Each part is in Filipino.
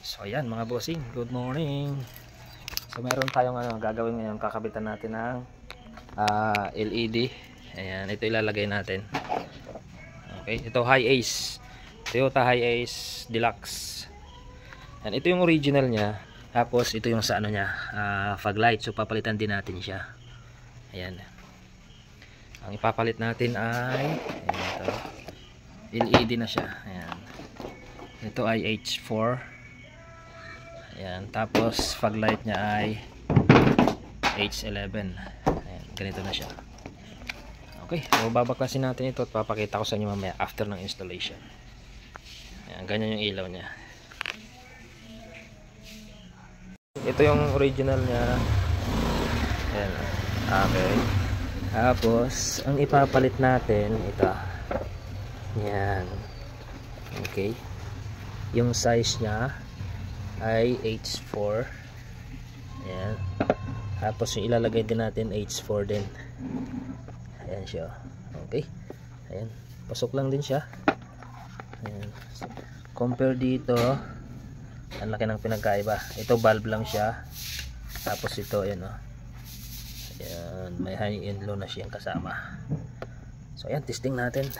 So ayan mga bossing, good morning. So meron tayong gagawin ngayon, kakabitan natin ng LED. Ayan, ito ilalagay natin. Okay, ito High Ace, Toyota High Ace Deluxe. Ayan, ito yung original niya. Tapos ito yung sa ano niya, fog light. So papalitan din natin siya. Ayan. Ang ipapalit natin ay ito, LED na siya. Ayan. Ito ay H4. Ayan, tapos fog light niya ay H11. Ayan, ganito na siya. Okay, so babaklasin natin ito at papakita ko sa inyo mamaya after ng installation. Ayan, ganyan yung ilaw niya. Ito yung original niya. Ayan, okay. Tapos ang ipapalit natin ito. Ayan. Okay. Yung size niya ay H4. Ayan. Tapos yung ilalagay din natin H4 din. Ayan siya. Okay. Ayan. Pasok lang din siya. Ayan. So, compare dito, ang laki ng pinagkaiba. Ito valve lang siya. Tapos ito, ayan o. Ayan. May high and low na siyang kasama. So ayan, testing natin.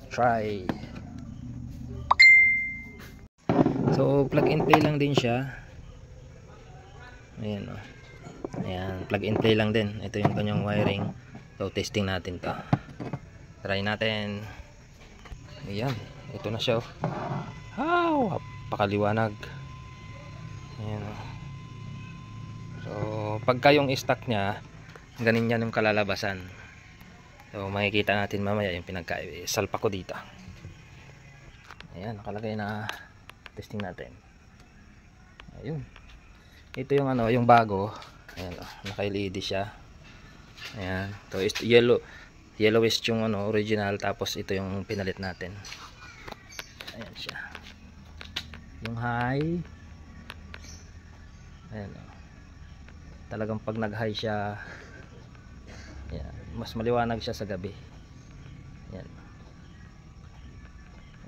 Try. So plug and play lang din siya. Ayan o. Ayan, plug and play lang din. Ito yung kanyang wiring. So testing natin to. Try natin. Ayan, ito na siya. Wow, napakaliwanag. Ayan o. So pagka yung stock nya, ganin yan yung kalalabasan. So makikita natin mamaya yung salpa ko dito. Ayan, nakalagay na. Testing natin. Ayun. Ito yung yung bago. Ayan, naka-LED siya. Ayan. So yellowish yung original, tapos ito yung pinalit natin. Ayan siya. Yung high. Ayan. Talagang pag nag-high siya, ayan, mas maliwanag siya sa gabi. Ayan.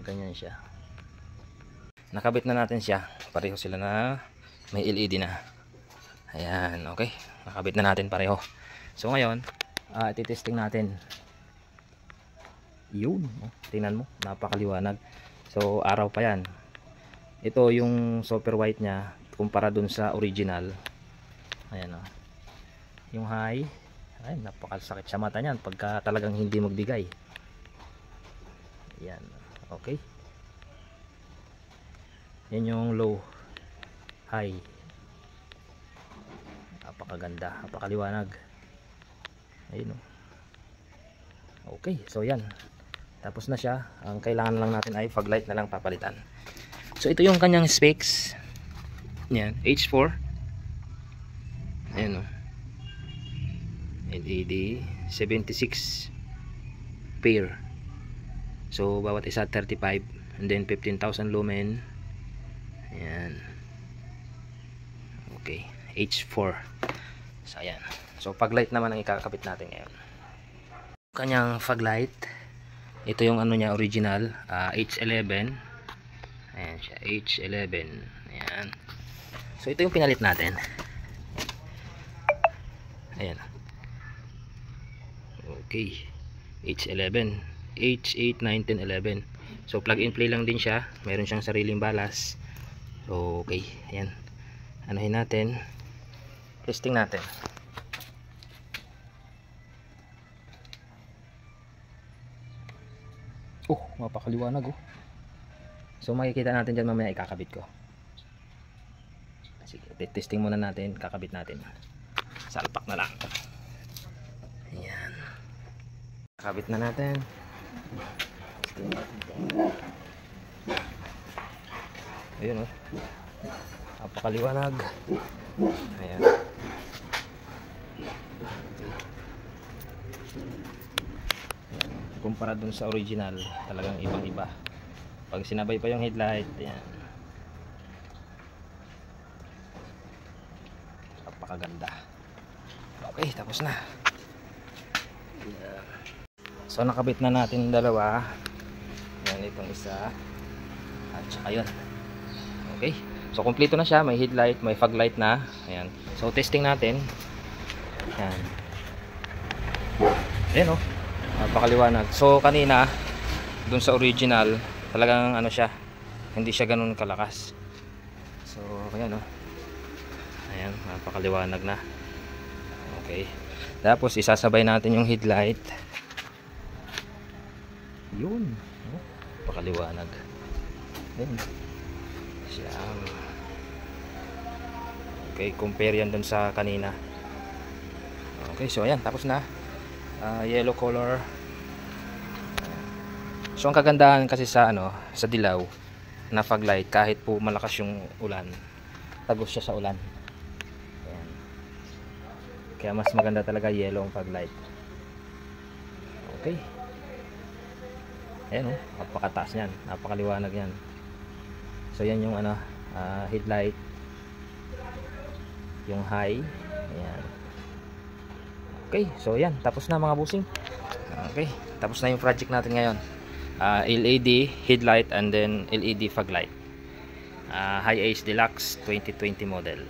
Ganyan siya. Nakabit na natin siya. Pareho sila na may LED na. Ayan, okay. Nakabit na natin pareho. So ngayon, ititesting natin. Yun, tingnan mo, napakaliwanag. So araw pa yan. Ito yung super white nya kumpara dun sa original. Ayan o. Yung high, ay napakasakit sa mata niyan pagka talagang hindi magbigay. Ayan, okay. Yan yung low, high. Napakaganda, napakaliwanag. Ayun o. Okay, so yan. Tapos na siya. Ang kailangan lang natin ay fog light na lang papalitan. So ito yung kanyang specs. Yan, H4. Ayan o. LED 76 pair. So bawat isa 35, and then 15,000 lumen. Ayan. Okay, H4. So ayan. So fog light naman ang ikakabit natin ngayon. Kanyang fog light, ito yung niya original, H11. Ayan siya, H11. Ayan. So ito yung pinalit natin. Ayan. Okay, H11, H8, 9, 10, 11. So plug and play lang din siya. Meron siyang sariling balas. So okay, ayan. Anahin natin. Testing natin. Oh, mapakaliwanag oh. So makikita natin dyan mamaya, ikakabit ko. Sige, testing muna natin, kakabit natin. Salpak na lang. Ayan. Kakabit na natin. Ayun oh. Napakaliwanag. Ayan. Kumpara dun sa original, talagang ibang iba. Pag sinabay pa yung headlight, ayan, napakaganda. Okay, tapos na. So nakabit na natin dalawa. Ayan, itong isa at saka yun. Okay. So kumpleto na siya, may headlight, may fog light na. Ayan. So testing natin. Ayan. Ayan oh. Napakaliwanag. So kanina dun sa original, talagang ano siya, hindi siya ganun kalakas. So ayan oh. Ayan, napakaliwanag na. Okay. Tapos isasabay natin yung headlight. Yun. Oh, napakaliwanag. Ayan. Siyam. Okay, compare yan dun sa kanina. Okay, so ayan, tapos na. Yellow color. So ang kagandahan kasi sa ano, sa dilaw na fog light, kahit po malakas yung ulan, tagos siya sa ulan. Ayan. Kaya mas maganda talaga yellow ang fog light. Okay. Ayan oh, napakataas niyan, napakaliwanag yan. So yan yung ano, headlight, yung high. Ayan. Okay, so yan, tapos na mga busing. Okay, tapos na yung project natin ngayon. LED headlight and then LED fog light. Hi-Ace Deluxe 2020 model.